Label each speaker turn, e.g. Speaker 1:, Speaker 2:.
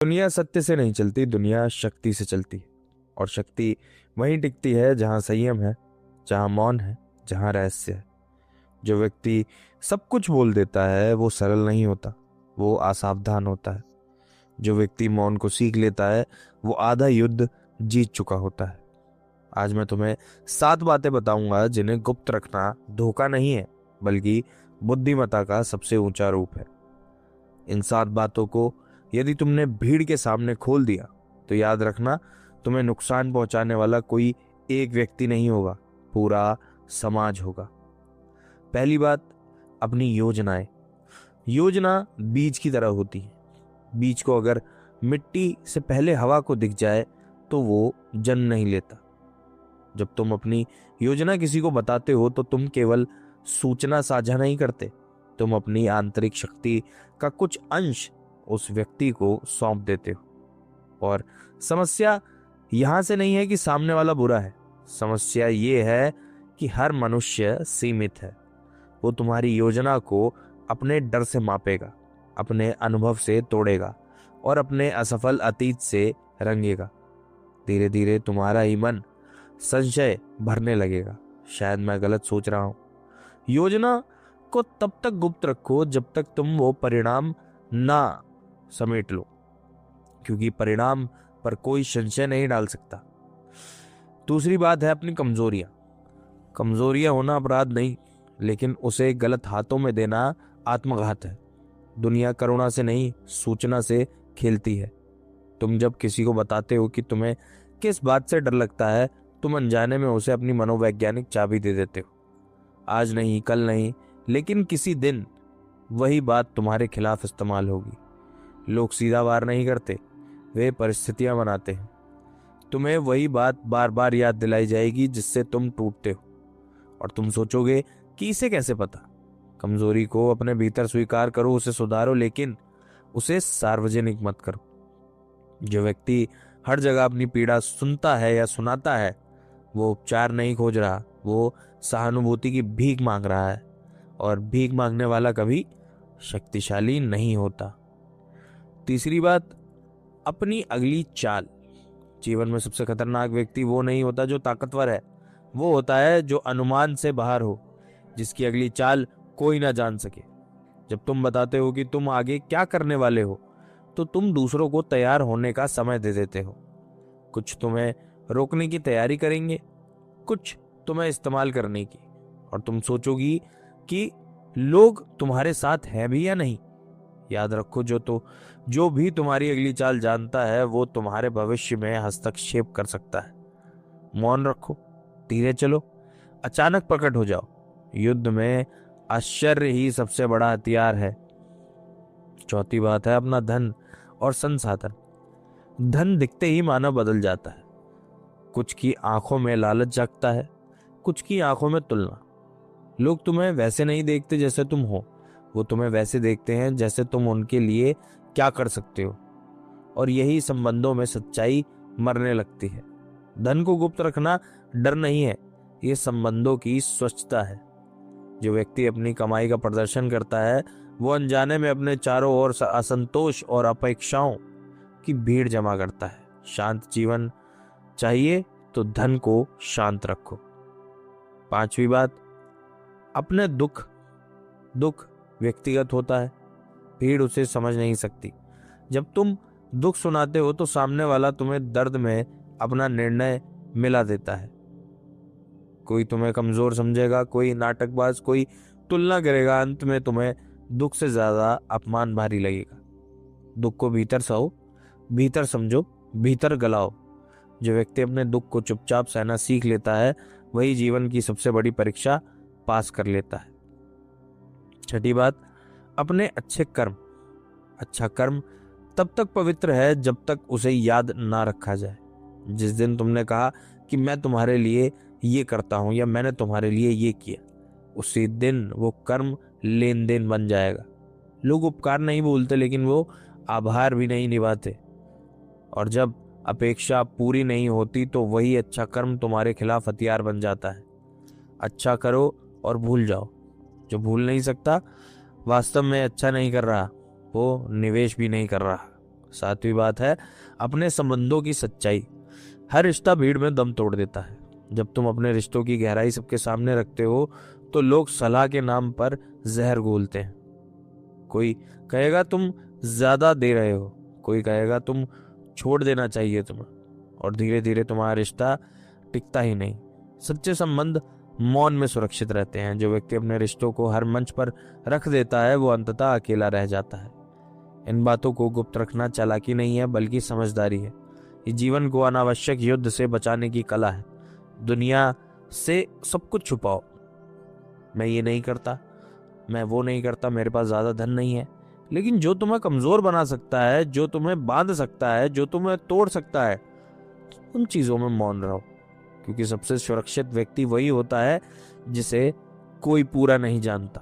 Speaker 1: दुनिया सत्य से नहीं चलती, दुनिया शक्ति से चलती है। और शक्ति वहीं टिकती है जहां संयम है, जहां मौन है, जहां रहस्य है। जो व्यक्ति सब कुछ बोल देता है वो सरल नहीं होता, वो असावधान होता है। जो व्यक्ति मौन को सीख लेता है वो आधा युद्ध जीत चुका होता है। आज मैं तुम्हें 7 बातें बताऊंगा जिन्हें गुप्त रखना धोखा नहीं है, बल्कि बुद्धिमत्ता का सबसे ऊंचा रूप है। इन 7 बातों को यदि तुमने भीड़ के सामने खोल दिया तो याद रखना, तुम्हें नुकसान पहुंचाने वाला कोई एक व्यक्ति नहीं होगा, पूरा समाज होगा। पहली बात, अपनी योजनाएं। योजना बीज की तरह होती है। बीज को अगर मिट्टी से पहले हवा को दिख जाए तो वो जन्म नहीं लेता। जब तुम अपनी योजना किसी को बताते हो तो तुम केवल सूचना साझा नहीं करते, तुम अपनी आंतरिक शक्ति का कुछ अंश उस व्यक्ति को सौंप देते हो। और समस्या यहां से नहीं है कि सामने वाला बुरा है, समस्या ये है कि हर मनुष्य सीमित है। वो तुम्हारी योजना को अपने डर से मापेगा, अपने अनुभव से तोड़ेगा और अपने असफल अतीत से रंगेगा। धीरे धीरे तुम्हारा ही मन संशय भरने लगेगा, शायद मैं गलत सोच रहा हूं। योजना को तब तक गुप्त रखो जब तक तुम वो परिणाम ना समेट लो, क्योंकि परिणाम पर कोई संशय नहीं डाल सकता। दूसरी बात है अपनी कमजोरियां। कमजोरियां होना अपराध नहीं, लेकिन उसे गलत हाथों में देना आत्मघात है। दुनिया करुणा से नहीं, सूचना से खेलती है। तुम जब किसी को बताते हो कि तुम्हें किस बात से डर लगता है, तुम अनजाने में उसे अपनी मनोवैज्ञानिक चाबी दे देते हो। आज नहीं, कल नहीं, लेकिन किसी दिन वही बात तुम्हारे खिलाफ इस्तेमाल होगी। लोग सीधा वार नहीं करते, वे परिस्थितियां बनाते हैं। तुम्हें वही बात बार बार याद दिलाई जाएगी जिससे तुम टूटते हो, और तुम सोचोगे कि इसे कैसे पता। कमजोरी को अपने भीतर स्वीकार करो, उसे सुधारो, लेकिन उसे सार्वजनिक मत करो। जो व्यक्ति हर जगह अपनी पीड़ा सुनता है या सुनाता है, वो उपचार नहीं खोज रहा, वो सहानुभूति की भीख मांग रहा है। और भीख मांगने वाला कभी शक्तिशाली नहीं होता। तीसरी बात, अपनी अगली चाल। जीवन में सबसे खतरनाक व्यक्ति वो नहीं होता जो ताकतवर है, वो होता है जो अनुमान से बाहर हो, जिसकी अगली चाल कोई ना जान सके। जब तुम बताते हो कि तुम आगे क्या करने वाले हो, तो तुम दूसरों को तैयार होने का समय दे देते हो। कुछ तुम्हें रोकने की तैयारी करेंगे, कुछ तुम्हें इस्तेमाल करने की, और तुम सोचोगी कि लोग तुम्हारे साथ हैं भी या नहीं। याद रखो, जो भी तुम्हारी अगली चाल जानता है वो तुम्हारे भविष्य में हस्तक्षेप कर सकता है। मौन रखो, धीरे चलो, अचानक प्रकट हो जाओ। युद्ध में आश्चर्य ही सबसे बड़ा हथियार है। चौथी बात है अपना धन और संसाधन। धन दिखते ही मानव बदल जाता है। कुछ की आंखों में लालच जागता है, कुछ की आंखों में तुलना। लोग तुम्हें वैसे नहीं देखते जैसे तुम हो, वो तुम्हें वैसे देखते हैं जैसे तुम उनके लिए क्या कर सकते हो। और यही संबंधों में सच्चाई मरने लगती है। धन को गुप्त रखना डर नहीं है, ये संबंधों की स्वच्छता है। जो व्यक्ति अपनी कमाई का प्रदर्शन करता है वो अनजाने में अपने चारों ओर असंतोष और अपेक्षाओं की भीड़ जमा करता है। शांत जीवन चाहिए तो धन को शांत रखो। पांचवी बात, अपने दुख व्यक्तिगत होता है, भीड़ उसे समझ नहीं सकती। जब तुम दुख सुनाते हो तो सामने वाला तुम्हें दर्द में अपना निर्णय मिला देता है। कोई तुम्हें कमजोर समझेगा, कोई नाटकबाज, कोई तुलना करेगा। अंत में तुम्हें दुख से ज्यादा अपमान भारी लगेगा। दुख को भीतर सहो, भीतर समझो, भीतर गलाओ। जो व्यक्ति अपने दुख को चुपचाप सहना सीख लेता है वही जीवन की सबसे बड़ी परीक्षा पास कर लेता है। छठी बात, अपने अच्छे कर्म। अच्छा कर्म तब तक पवित्र है जब तक उसे याद ना रखा जाए। जिस दिन तुमने कहा कि मैं तुम्हारे लिए ये करता हूं या मैंने तुम्हारे लिए ये किया, उसी दिन वो कर्म लेन देन बन जाएगा। लोग उपकार नहीं बोलते, लेकिन वो आभार भी नहीं निभाते। और जब अपेक्षा पूरी नहीं होती तो वही अच्छा कर्म तुम्हारे खिलाफ हथियार बन जाता है। अच्छा करो और भूल जाओ। जो भूल नहीं सकता वास्तव में अच्छा नहीं कर रहा, वो निवेश भी नहीं कर रहा। सातवीं बात है अपने संबंधों की सच्चाई। हर रिश्ता भीड़ में दम तोड़ देता है। जब तुम अपने रिश्तों की गहराई सबके सामने रखते हो तो लोग सलाह के नाम पर जहर घोलते हैं। कोई कहेगा तुम ज्यादा दे रहे हो, कोई कहेगा तुम छोड़ देना चाहिए तुम्हें, और धीरे धीरे तुम्हारा रिश्ता टिकता ही नहीं। सच्चे संबंध मौन में सुरक्षित रहते हैं। जो व्यक्ति अपने रिश्तों को हर मंच पर रख देता है वो अंततः अकेला रह जाता है। इन बातों को गुप्त रखना चालाकी नहीं है बल्कि समझदारी है। ये जीवन को अनावश्यक युद्ध से बचाने की कला है। दुनिया से सब कुछ छुपाओ, मैं ये नहीं करता, मैं वो नहीं करता, मेरे पास ज्यादा धन नहीं है, लेकिन जो तुम्हें कमजोर बना सकता है, जो तुम्हें बांध सकता है, जो तुम्हें तोड़ सकता है, उन चीजों में मौन रहो। क्योंकि सबसे सुरक्षित व्यक्ति वही होता है जिसे कोई पूरा नहीं जानता।